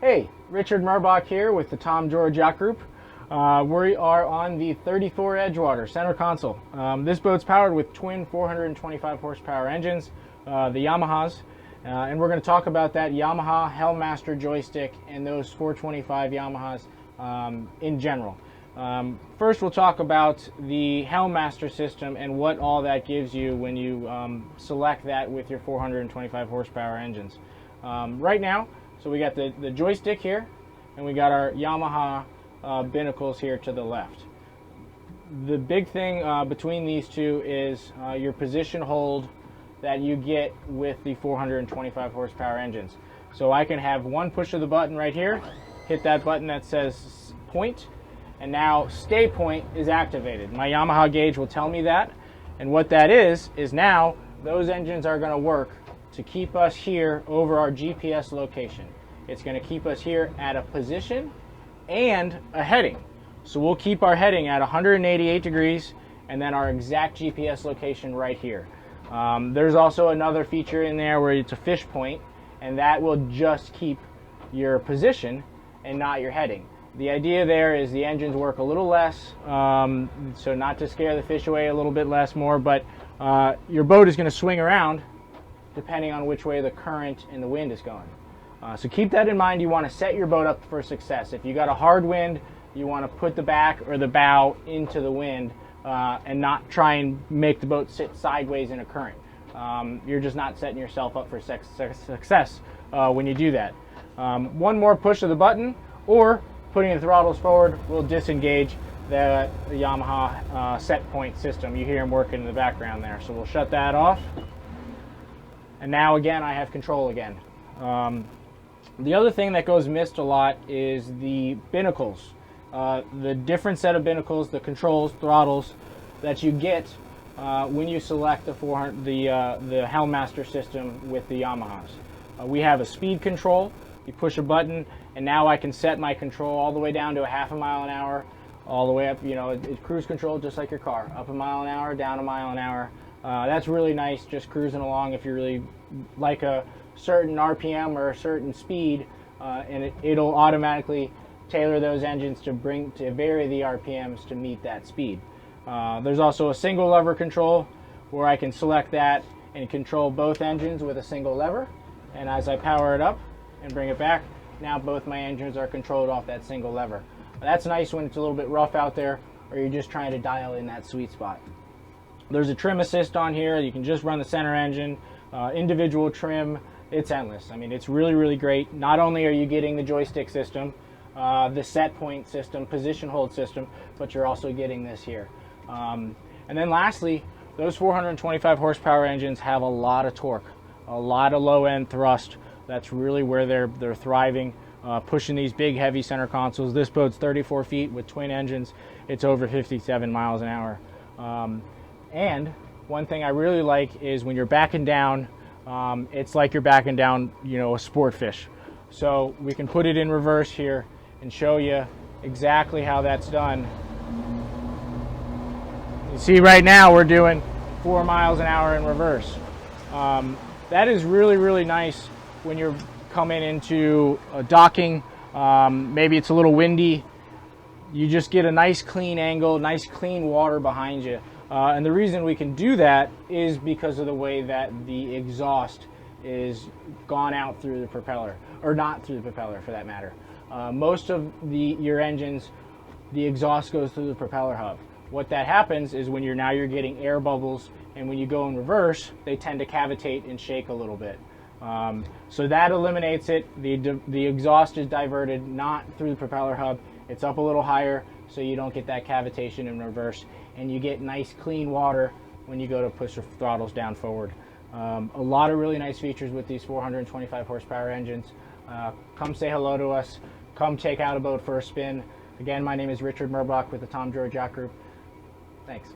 Hey, Richard Murbach here with the George Yacht Group. We are on the 34 EdgeWater center console. This boat's powered with twin 425 horsepower engines, the Yamahas, and we're going to talk about that Yamaha Helm joystick and those 425 Yamahas in general. First, we'll talk about the Helm system and what all that gives you when you select that with your 425 horsepower engines. Right now, so we got the joystick here, and we got our Yamaha binnacles here to the left. The big thing between these two is your position hold that you get with the 425 horsepower engines. So I can have one push of the button right here, hit that button that says point, and now stay point is activated. My Yamaha gauge will tell me that, and what that is now those engines are going to work to keep us here over our GPS location. It's going to keep us here at a position and a heading. So we'll keep our heading at 188 degrees and then our exact GPS location right here. There's also another feature in there where it's a fish point, and that will just keep your position and not your heading. The idea there is the engines work a little less, so not to scare the fish away a little bit more, but your boat is going to swing around depending on which way the current and the wind is going. So keep that in mind. You want to set your boat up for success. If you got a hard wind, you want to put the back or the bow into the wind and not try and make the boat sit sideways in a current. You're just not setting yourself up for success when you do that. One more push of the button or putting the throttles forward will disengage the Yamaha set point system. You hear them working in the background there. So we'll shut that off. And now again, I have control again. The other thing that goes missed a lot is the binnacles. The different set of binnacles, the controls, throttles that you get when you select the Helm system with the Yamahas. We have a speed control. You push a button, and now I can set my control all the way down to a half a mile an hour, all the way up. You know, it's cruise control just like your car, up a mile an hour, down a mile an hour. That's really nice, just cruising along if you really like a certain RPM or a certain speed, and it'll automatically tailor those engines to vary the RPMs to meet that speed. There's also a single lever control where I can select that and control both engines with a single lever, and as I power it up and bring it back, now both my engines are controlled off that single lever. That's nice when it's a little bit rough out there or you're just trying to dial in that sweet spot. There's a trim assist on here. You can just run the center engine, individual trim. It's endless. I mean, it's really, really great. Not only are you getting the joystick system, the set point system, position hold system, but you're also getting this here. And then lastly, those 425 horsepower engines have a lot of torque, a lot of low end thrust. That's really where they're thriving, pushing these big heavy center consoles. This boat's 34 feet with twin engines. It's over 57 miles an hour. And one thing I really like is when you're backing down, it's like you're backing down, you know, a sport fish. So we can put it in reverse here and show you exactly how that's done. You see right now we're doing 4 miles an hour in reverse. That is really, really nice when you're coming into a docking. Maybe it's a little windy. You just get a nice clean angle, nice clean water behind you. And the reason we can do that is because of the way that the exhaust is gone out through the propeller, or not through the propeller for that matter. Most of your engines, the exhaust goes through the propeller hub. What that happens is when you're getting air bubbles, and when you go in reverse, they tend to cavitate and shake a little bit. So that eliminates it. The exhaust is diverted not through the propeller hub. It's up a little higher, so you don't get that cavitation in reverse, and you get nice clean water when you go to push the throttles down forward. A lot of really nice features with these 425 horsepower engines. Come say hello to us. Come take out a boat for a spin. Again, my name is Richard Murbach with the George Yacht Group. Thanks.